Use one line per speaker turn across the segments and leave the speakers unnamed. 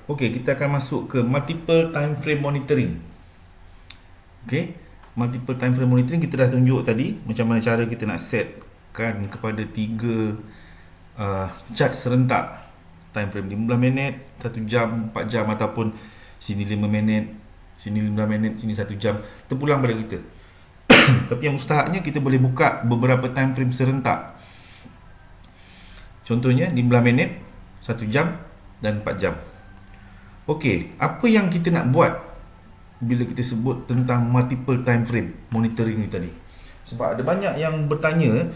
Okey, kita akan masuk ke multiple time frame monitoring. Okey, multiple time frame monitoring kita dah tunjuk tadi macam mana cara kita nak setkan kepada 3 chart serentak. Time frame 15 minit, 1 jam, 4 jam ataupun sini 5 minit, sini 15 minit, sini 1 jam, terpulang pada kita. Tapi yang mustahaknya kita boleh buka beberapa time frame serentak. Contohnya 15 minit, 1 jam dan 4 jam. Okey, apa yang kita nak buat bila kita sebut tentang multiple time frame monitoring ni tadi? Sebab ada banyak yang bertanya,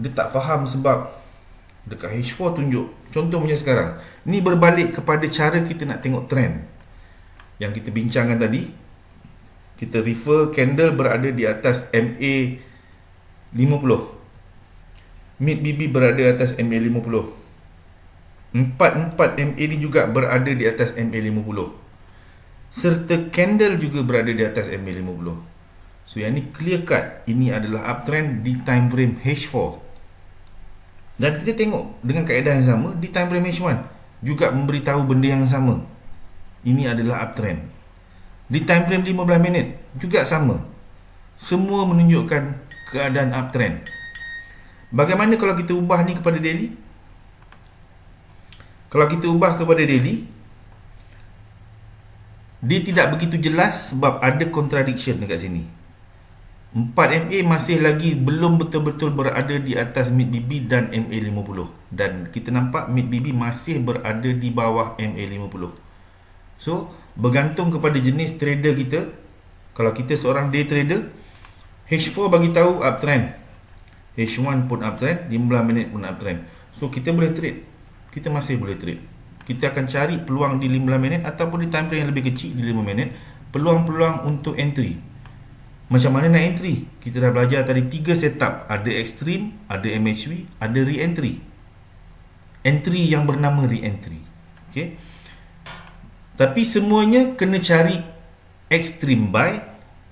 dia tak faham sebab dekat H4 tunjuk. Contohnya sekarang, ni berbalik kepada cara kita nak tengok trend yang kita bincangkan tadi. Kita refer candle berada di atas MA 50. Mid BB berada atas MA 50. Empat MA ni juga berada di atas MA 50. Serta candle juga berada di atas MA 50. So yang ni clear cut, ini adalah uptrend di time frame H4. Dan kita tengok dengan kaedah yang sama di time frame H1 juga memberitahu benda yang sama. Ini adalah uptrend. Di time frame 15 minit juga sama. Semua menunjukkan keadaan uptrend. Bagaimana kalau kita ubah ni kepada daily? Kalau kita ubah kepada daily, dia tidak begitu jelas sebab ada contradiction dekat sini. 4MA masih lagi belum betul-betul berada di atas mid BB dan MA 50. Dan kita nampak mid BB masih berada di bawah MA 50. So, bergantung kepada jenis trader kita. Kalau kita seorang day trader, H4 bagi tahu uptrend, H1 pun uptrend, 15 minit pun uptrend. So, kita boleh trade. Kita masih boleh trade. Kita akan cari peluang di 15 minit ataupun di time frame yang lebih kecil di 5 minit, peluang-peluang untuk entry. Macam mana nak entry? Kita dah belajar tadi 3 setup, ada extreme, ada MHV, ada re-entry. Entry yang bernama re-entry. Okey. Tapi semuanya kena cari extreme buy,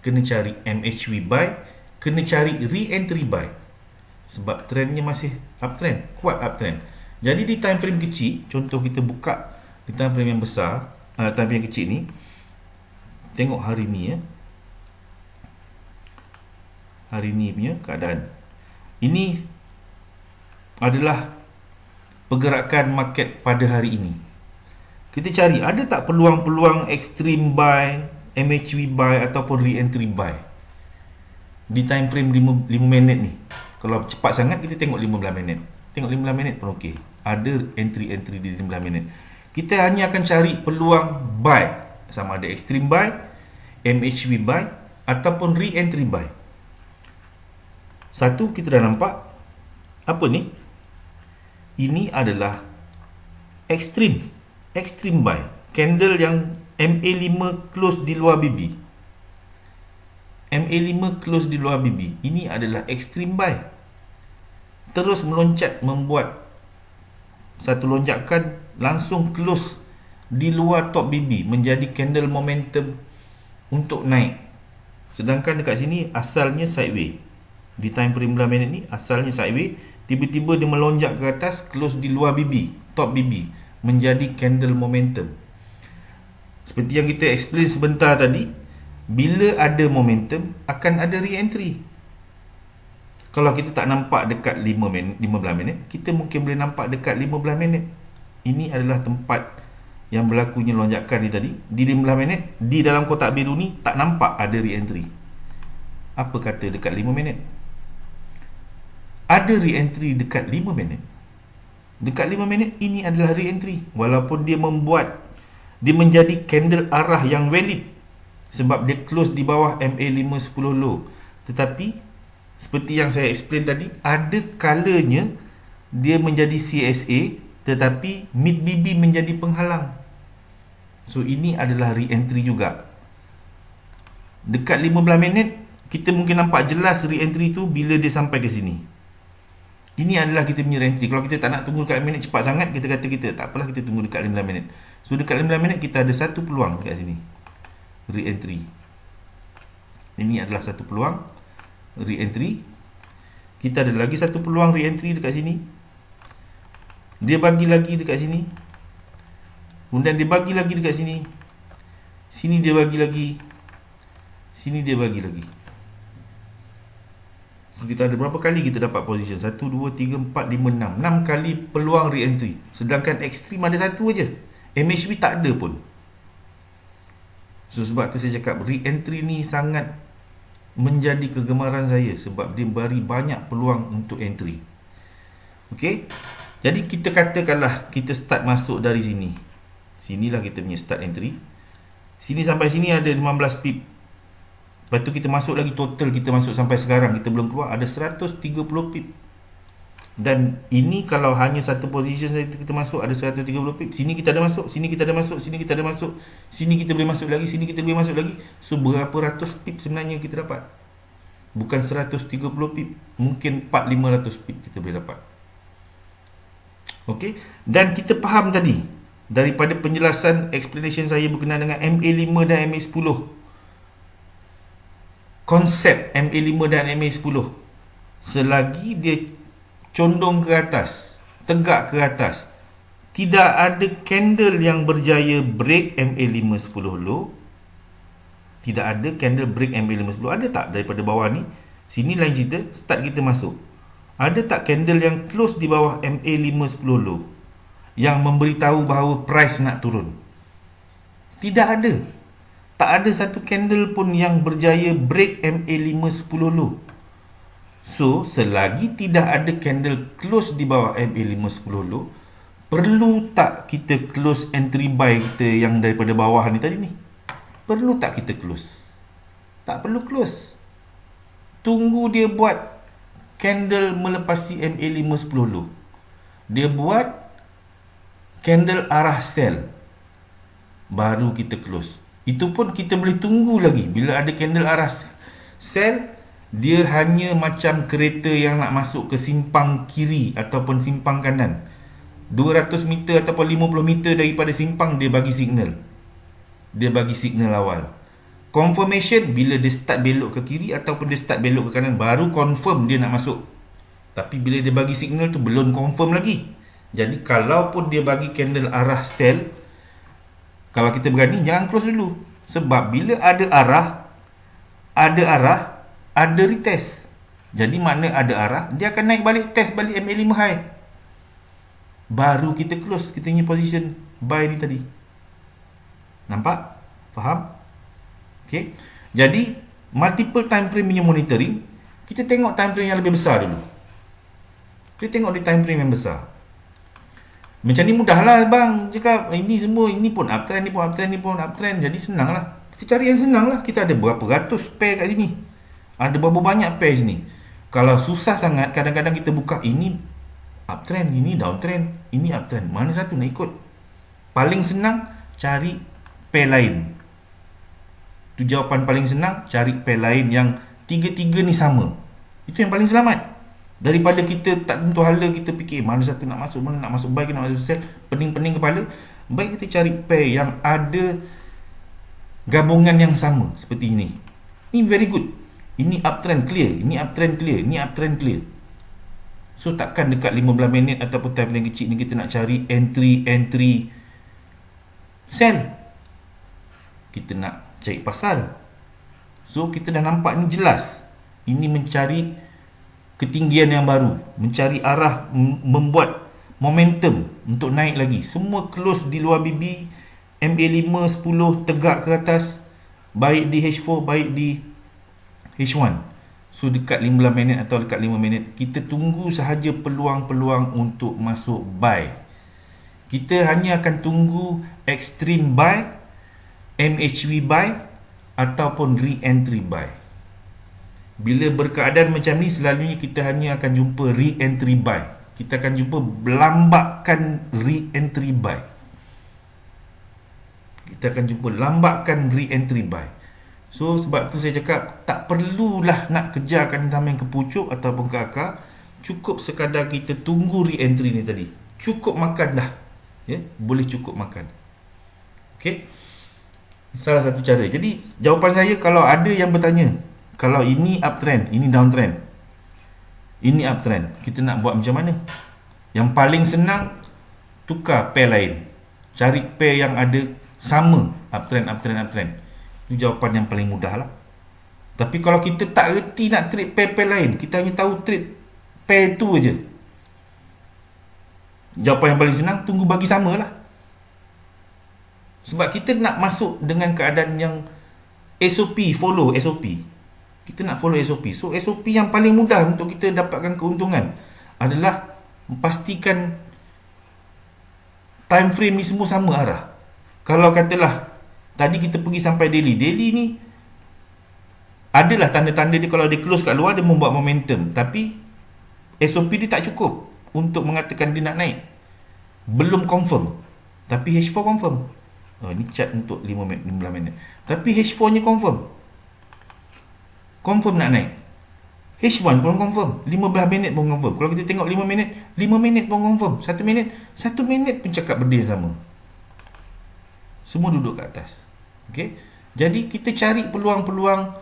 kena cari MHV buy, kena cari re-entry buy. Sebab trendnya masih uptrend, kuat uptrend. Jadi di time frame kecil, contoh kita buka di time frame yang besar, time frame yang kecil ni, tengok hari ni ya. Hari ni punya keadaan. Ini adalah pergerakan market pada hari ini. Kita cari ada tak peluang-peluang extreme buy, MHV buy ataupun re-entry buy di time frame 5 minit ni. Kalau cepat sangat kita tengok 15 minit. Tengok 15 minit pun okey. Ada entry-entry di 15 minit. Kita hanya akan cari peluang buy, sama ada extreme buy, MHV buy ataupun re-entry buy. Satu kita dah nampak. Apa ni? Ini adalah extreme buy. Candle yang MA5 close di luar BB. MA5 close di luar BB. Ini adalah extreme buy. Terus meloncat membuat satu lonjakan langsung close di luar top BB menjadi candle momentum untuk naik. Sedangkan dekat sini asalnya sideway. Di time frame 15 minit ni asalnya sideway, tiba-tiba dia melonjak ke atas close di luar BB, top BB menjadi candle momentum. Seperti yang kita explain sebentar tadi, bila ada momentum akan ada re-entry. Kalau kita tak nampak dekat 15 minit, kita mungkin boleh nampak dekat 15 minit. Ini adalah tempat yang berlakunya lonjakan ni tadi. Di 15 minit, di dalam kotak biru ni tak nampak ada re-entry. Apa kata dekat 5 minit? Ada re-entry dekat 5 minit. Dekat 5 minit, ini adalah re-entry. Walaupun dia menjadi candle arah yang valid. Sebab dia close di bawah MA510 low. Tetapi seperti yang saya explain tadi, ada kalanya dia menjadi CSA tetapi mid BB menjadi penghalang. So ini adalah re-entry juga. Dekat 15 minit kita mungkin nampak jelas re-entry tu bila dia sampai ke sini. Ini adalah kita punya re-entry. Kalau kita tak nak tunggu dekat 5 minit cepat sangat, kita kata kita tak apalah, kita tunggu dekat 15 minit. So dekat 15 minit kita ada satu peluang dekat sini, re-entry. Ini adalah satu peluang re-entry. Kita ada lagi satu peluang re-entry dekat sini. Dia bagi lagi dekat sini. Kemudian dia bagi lagi dekat sini. Sini dia bagi lagi. Sini dia bagi lagi. Kita ada berapa kali kita dapat position? 1, 2, 3, 4, 5, 6. 6 kali peluang re-entry. Sedangkan ekstrim ada satu aja. MHB tak ada pun. So, sebab tu saya cakap re-entry ni sangat menjadi kegemaran saya. Sebab dia beri banyak peluang untuk entry. Okey. Jadi kita katakanlah kita start masuk dari sini. Sinilah kita punya start entry. Sini sampai sini ada 15 pip. Lepas tu kita masuk lagi, total kita masuk sampai sekarang, kita belum keluar, ada 130 pip. Dan ini kalau hanya satu position saja kita masuk, ada 130 pip. Sini kita ada masuk, sini kita ada masuk, sini kita ada masuk, sini kita boleh masuk lagi, sini kita boleh masuk lagi. So berapa ratus pip sebenarnya kita dapat? Bukan 130 pip, mungkin 400-500 pip kita boleh dapat. Okey, dan kita faham tadi daripada penjelasan explanation saya berkenaan dengan MA5 dan MA10. Konsep MA5 dan MA10, selagi dia condong ke atas, tegak ke atas, tidak ada candle yang berjaya break MA5 10 low. Tidak ada candle break MA5 10. Ada tak daripada bawah ni? Sini lain cerita, start kita masuk. Ada tak candle yang close di bawah MA5 10 low yang memberitahu bahawa price nak turun? Tidak ada. Tak ada satu candle pun yang berjaya break MA5 10 low. So, selagi tidak ada candle close di bawah MA5 10 low, perlu tak kita close entry buy kita yang daripada bawah ni tadi ni? Perlu tak kita close? Tak perlu close. Tunggu dia buat candle melepasi MA5 10 low. Dia buat candle arah sell, baru kita close. Itu pun kita boleh tunggu lagi. Bila ada candle arah sell, dia hanya macam kereta yang nak masuk ke simpang kiri ataupun simpang kanan. 200 meter ataupun 50 meter daripada simpang, dia bagi signal. Dia bagi signal awal. Confirmation bila dia start belok ke kiri ataupun dia start belok ke kanan, baru confirm dia nak masuk. Tapi bila dia bagi signal tu, belum confirm lagi. Jadi kalau pun dia bagi candle arah sell, kalau kita berani, jangan close dulu. Sebab bila ada arah, ada retest. Jadi makna ada arah, dia akan naik balik, test balik MA5 high. Baru kita close kita punya position buy ni tadi. Nampak? Faham? Okay. Jadi multiple time frame punya monitoring, kita tengok time frame yang lebih besar dulu. Kita tengok di time frame yang besar. Macam ni mudahlah bang cakap, ini semua, ini pun uptrend, ni pun uptrend, ni pun uptrend. Jadi senang lah. Kita cari yang senang lah. Kita ada berapa ratus pair kat sini, ada berapa banyak pair sini. Kalau susah sangat, kadang-kadang kita buka, ini uptrend, ini downtrend, ini uptrend, mana satu nak ikut? Paling senang cari pair lain. Itu jawapan paling senang. Cari pair lain yang tiga-tiga ni sama. Itu yang paling selamat. Daripada kita tak tentu hala, kita fikir mana satu nak masuk, mana nak masuk buy ke nak masuk sell, pening-pening kepala. Baik kita cari pair yang ada gabungan yang sama seperti ini. Ini very good. Ini uptrend clear, ini uptrend clear, ini uptrend clear. So takkan dekat 15 minit ataupun time frame kecil ni kita nak cari entry sell. Kita nak cari pasal. So kita dah nampak ni jelas. Ini mencari ketinggian yang baru, mencari arah, membuat momentum untuk naik lagi. Semua close di luar BB, MA5 10 tegak ke atas, baik di H4 baik di H1. So dekat 15 minit atau dekat 5 minit, kita tunggu sahaja peluang-peluang untuk masuk buy. Kita hanya akan tunggu extreme buy, MHV buy ataupun re-entry buy. Bila berkeadaan macam ni, selalunya kita hanya akan jumpa re-entry buy. Kita akan jumpa lambakan re-entry buy. Kita akan jumpa lambakan re-entry buy. So sebab tu saya cakap, tak perlulah nak kejarkan tameng ke pucuk ataupun ke akar. Cukup sekadar kita tunggu re-entry ni tadi. Cukup makan dah. Ya, boleh cukup makan. Okey. Salah satu cara. Jadi jawapan saya, kalau ada yang bertanya, kalau ini uptrend, ini downtrend, ini uptrend, kita nak buat macam mana? Yang paling senang, tukar pair lain. Cari pair yang ada sama uptrend, uptrend, uptrend. Itu jawapan yang paling mudah lah. Tapi kalau kita tak reti nak trade pair-pair lain, kita hanya tahu trade pair tu aja, jawapan yang paling senang, tunggu bagi sama lah. Sebab kita nak masuk dengan keadaan yang SOP, follow SOP. Kita nak follow SOP. So SOP yang paling mudah untuk kita dapatkan keuntungan adalah memastikan time frame ni semua sama arah. Kalau katalah tadi kita pergi sampai daily ni adalah tanda-tanda dia, kalau dia close kat luar dia membuat momentum, tapi SOP dia tak cukup untuk mengatakan dia nak naik. Belum confirm. Tapi H4 confirm. Ni chart untuk 15 minit. Tapi H4 nya confirm. Confirm nak naik. H1 pun confirm. 15 minit pun confirm. Kalau kita tengok 5 minit, 5 minit pun confirm. 1 minit pun cakap benda yang sama. Semua duduk kat atas. Okay? Jadi kita cari peluang-peluang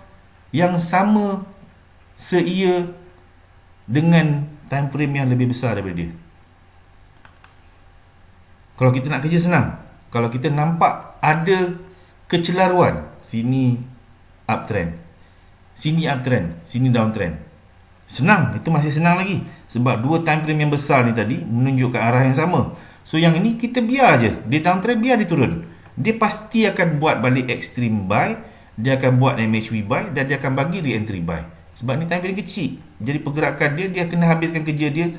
yang sama seia dengan time frame yang lebih besar daripada dia. Kalau kita nak kerja senang, kalau kita nampak ada kecelaruan, sini uptrend, sini uptrend, sini downtrend, senang, itu masih senang lagi. Sebab dua time frame yang besar ni tadi menunjukkan arah yang sama. So yang ini kita biar je, dia downtrend biar dia turun. Dia pasti akan buat balik extreme buy, dia akan buat MHV buy, dan dia akan bagi re-entry buy. Sebab ni time frame kecil, jadi pergerakan dia kena habiskan kerja dia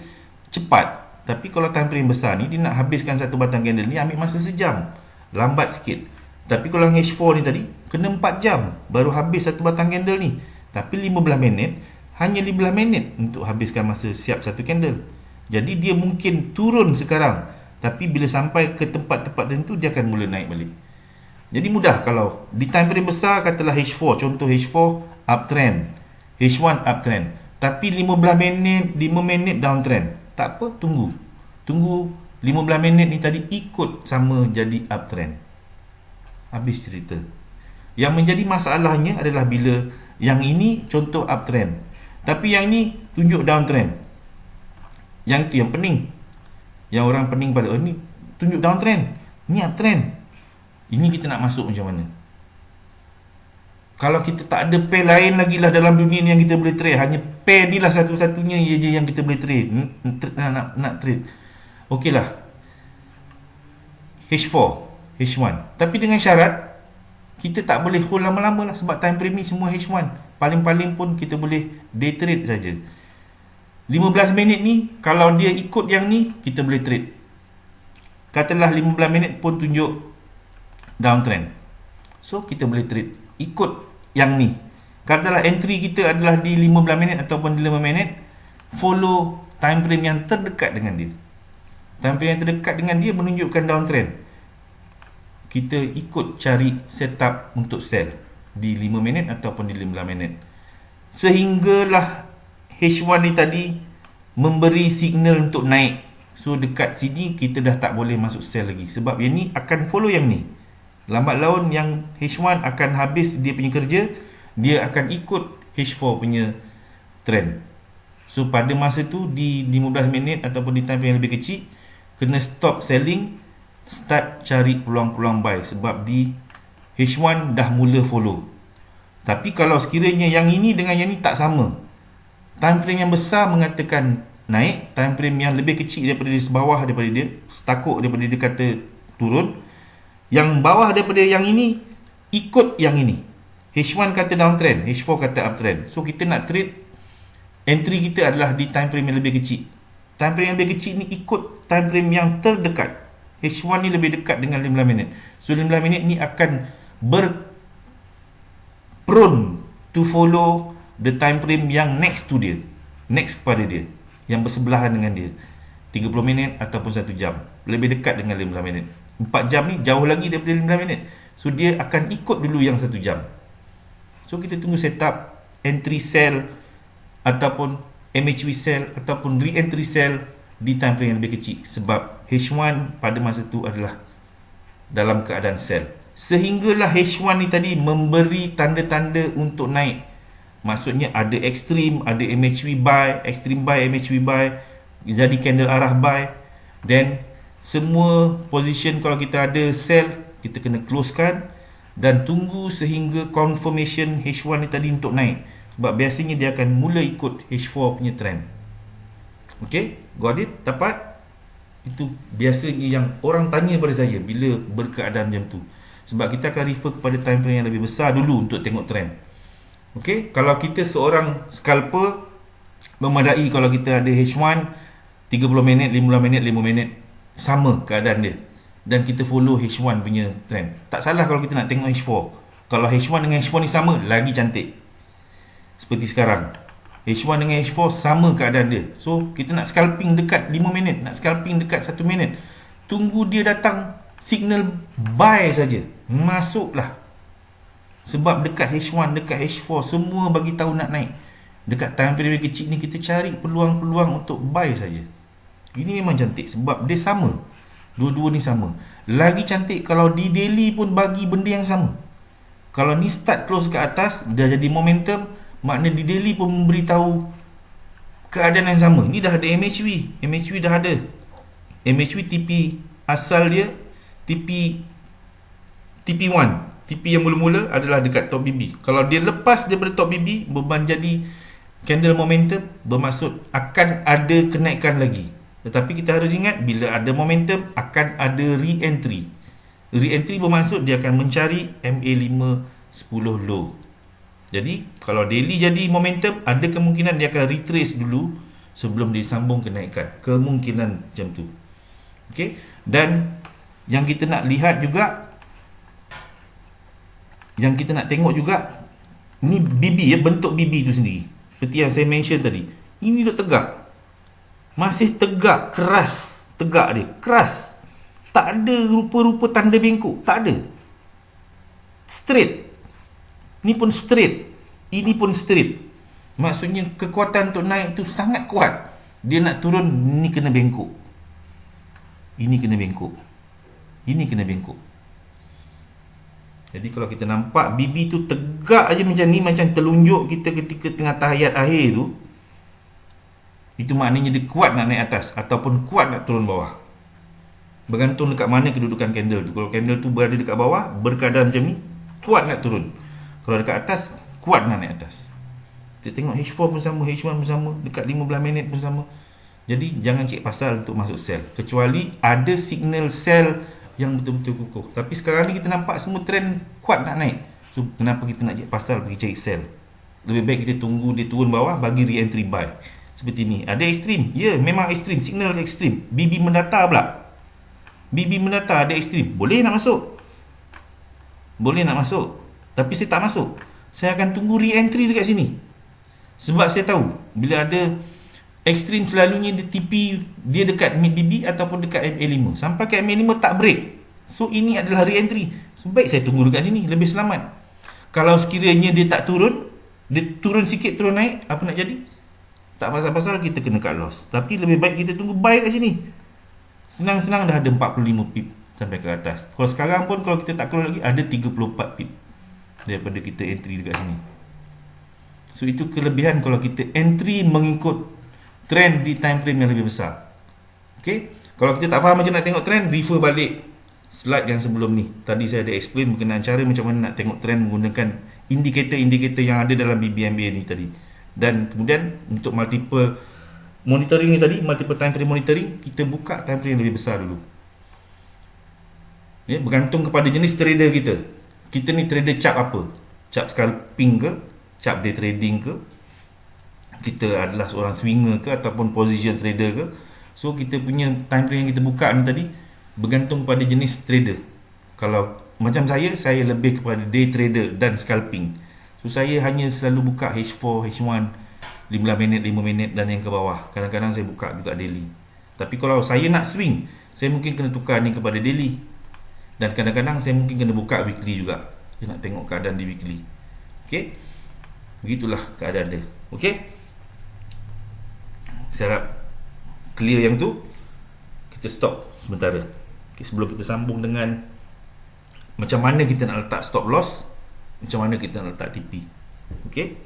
cepat. Tapi kalau time frame besar ni, dia nak habiskan satu batang candle ni ambil masa sejam, lambat sikit. Tapi kalau yang H4 ni tadi kena 4 jam baru habis satu batang candle ni. Tapi 15 minit, hanya 15 minit untuk habiskan masa siap satu candle. Jadi dia mungkin turun sekarang, tapi bila sampai ke tempat-tempat tertentu dia akan mula naik balik. Jadi mudah kalau di time frame besar, katalah H4, contoh H4 uptrend, H1 uptrend, tapi 15 minit, 5 minit downtrend. Tak apa, tunggu 15 minit ni tadi ikut sama jadi uptrend. Habis cerita. Yang menjadi masalahnya adalah bila yang ini contoh uptrend, tapi yang ni tunjuk downtrend. Yang tu yang pening. Yang orang pening pada ni tunjuk downtrend, ni uptrend. Ini kita nak masuk macam mana? Kalau kita tak ada pair lain lagi lah dalam dunia ni yang kita boleh trade, hanya pair ni lah satu-satunya je yang kita boleh trade, nak trade. Okey lah, H4, H1, tapi dengan syarat kita tak boleh hold lama-lama lah, sebab time frame ni semua H1. Paling-paling pun kita boleh day trade saja. 15 minit ni kalau dia ikut yang ni, kita boleh trade. Katalah 15 minit pun tunjuk downtrend, so kita boleh trade ikut yang ni. Katalah entry kita adalah di 15 minit ataupun di 5 minit, follow time frame yang terdekat dengan dia. Time frame yang terdekat dengan dia menunjukkan downtrend, kita ikut cari setup untuk sell di 5 minit ataupun di 15 minit, sehinggalah H1 ni tadi memberi signal untuk naik. So dekat sini kita dah tak boleh masuk sell lagi, sebab yang ni akan follow yang ni. Lambat laun yang H1 akan habis dia punya kerja, dia akan ikut H4 punya trend. So pada masa tu di 15 minit ataupun di time yang lebih kecil, kena stop selling, start cari peluang-peluang buy, sebab di H1 dah mula follow. Tapi kalau sekiranya yang ini dengan yang ni tak sama, time frame yang besar mengatakan naik, time frame yang lebih kecil daripada di bawah daripada dia, setakuk daripada dia kata turun, yang bawah daripada yang ini ikut yang ini. H1 kata downtrend, H4 kata uptrend. So kita nak trade, entry kita adalah di time frame yang lebih kecil. Time frame yang lebih kecil ni ikut time frame yang terdekat. H1 ni lebih dekat dengan 15 minit. So 15 minit ni akan prone to follow the time frame yang next to dia, next kepada dia, yang bersebelahan dengan dia, 30 minit ataupun 1 jam, lebih dekat dengan 15 minit. 4 jam ni jauh lagi daripada 15 minit. So dia akan ikut dulu yang 1 jam. So kita tunggu setup entry sell ataupun MHV sell ataupun re-entry sell di time frame yang lebih kecil, sebab H1 pada masa tu adalah dalam keadaan sell. Sehinggalah H1 ni tadi memberi tanda-tanda untuk naik. Maksudnya ada extreme, ada MHV buy, extreme buy, MHV buy, jadi candle arah buy. Then Semua position kalau kita ada sell, kita kena closekan dan tunggu sehingga confirmation H1 ni tadi untuk naik. Sebab biasanya dia akan mula ikut H4 punya trend. Okay, got it? Dapat? Itu biasanya yang orang tanya pada saya bila berkeadaan macam tu. Sebab kita akan refer kepada time frame yang lebih besar dulu untuk tengok trend. Okay, kalau kita seorang scalper, memadai kalau kita ada H1 30 minit, 15 minit, 5 minit, sama keadaan dia, dan kita follow H1 punya trend. Tak salah kalau kita nak tengok H4. Kalau H1 dengan H4 ni sama, lagi cantik. Seperti sekarang, H1 dengan H4 sama keadaan dia. So kita nak scalping dekat 5 minit, nak scalping dekat 1 minit, tunggu dia datang signal buy saja, masuklah. Sebab dekat H1, dekat H4 semua bagi tahu nak naik. Dekat time frame kecil ni kita cari peluang-peluang untuk buy saja. Ini memang cantik sebab dia sama. Dua-dua ni sama. Lagi cantik kalau di daily pun bagi benda yang sama. Kalau ni start close ke atas, dah jadi momentum, makna di daily pun memberitahu keadaan yang sama. Ni dah ada MHV. MHV dah ada. MHV TP asal dia TP1. TP yang mula-mula adalah dekat top BB. Kalau dia lepas daripada top BB, beban jadi candle momentum, bermaksud akan ada kenaikan lagi. Tetapi kita harus ingat, bila ada momentum akan ada re-entry. Re-entry bermaksud dia akan mencari MA5 10 low. Jadi kalau daily jadi momentum, ada kemungkinan dia akan retrace dulu sebelum disambung kenaikan. Kemungkinan macam tu. Okey, dan yang kita nak lihat juga, yang kita nak tengok juga, ni BB ya, bentuk BB tu sendiri. Seperti yang saya mention tadi, ini duduk tegak. Masih tegak, keras. Tegak dia, keras. Tak ada rupa-rupa tanda bengkok, tak ada. Straight. Ni pun straight, ini pun straight. Maksudnya kekuatan untuk naik tu sangat kuat. Dia nak turun, ni kena bengkok. Ini kena bengkok. Ini kena bengkok. Jadi kalau kita nampak BB tu tegak aja macam ni, macam telunjuk kita ketika tengah tahiyat akhir tu, itu maknanya dia kuat nak naik atas ataupun kuat nak turun bawah. Bergantung dekat mana kedudukan candle tu. Kalau candle tu berada dekat bawah, berkeadaan macam ni, kuat nak turun. Kalau dekat atas, kuat nak naik atas. Kita tengok H4 pun sama, H1 pun sama, dekat 15 minit pun sama. Jadi jangan cek pasal untuk masuk sell, kecuali ada signal sell yang betul-betul kukuh. Tapi sekarang ni kita nampak semua trend kuat nak naik. So kenapa kita nak cek pasal pergi cari sell? Lebih baik kita tunggu dia turun bawah, bagi re-entry buy. Seperti ni. Ada ekstrim. Ya, memang ekstrim. Signal ekstrim. BB mendatar pula. BB mendatar, ada ekstrim. Boleh nak masuk. Boleh nak masuk. Tapi saya tak masuk. Saya akan tunggu re-entry dekat sini. Sebab saya tahu bila ada ekstrim, selalunya dia TP dia dekat mid BB ataupun dekat MA5. Sampai ke MA5 tak break. So ini adalah re-entry. So baik saya tunggu dekat sini, lebih selamat. Kalau sekiranya dia tak turun, dia turun sikit turun naik, apa nak jadi? Tak pasal-pasal kita kena cut loss. Tapi lebih baik kita tunggu buy kat sini. Senang-senang dah ada 45 pip sampai ke atas. Kalau sekarang pun kalau kita tak keluar lagi, ada 34 pip daripada kita entry dekat sini. So itu kelebihan kalau kita entry mengikut trend di time frame yang lebih besar. Okay, kalau kita tak faham macam nak tengok trend, refer balik slide yang sebelum ni. Tadi saya ada explain berkenaan cara macam mana nak tengok trend menggunakan indikator-indikator yang ada dalam BBMA ni tadi. Dan kemudian untuk multiple monitoring ni tadi, multiple time frame monitoring, kita buka time frame yang lebih besar dulu. Ya, bergantung kepada jenis trader kita. Kita ni trader cap apa? Cap scalping ke? Cap day trading ke? Kita adalah seorang swinger ke ataupun position trader ke? So kita punya time frame yang kita buka ni tadi bergantung kepada jenis trader. Kalau macam saya lebih kepada day trader dan scalping. So saya hanya selalu buka H4, H1 15 minit, 5 minit dan yang ke bawah. Kadang-kadang saya buka juga daily. Tapi kalau saya nak swing, saya mungkin kena tukar ni kepada daily. Dan kadang-kadang saya mungkin kena buka weekly juga. Saya nak tengok keadaan di weekly. Okay, begitulah keadaan dia. Okay, saya harap clear yang tu. Kita stop sementara. Okay, sebelum kita sambung dengan macam mana kita nak letak stop loss, macam mana kita nak letak TP. Okay.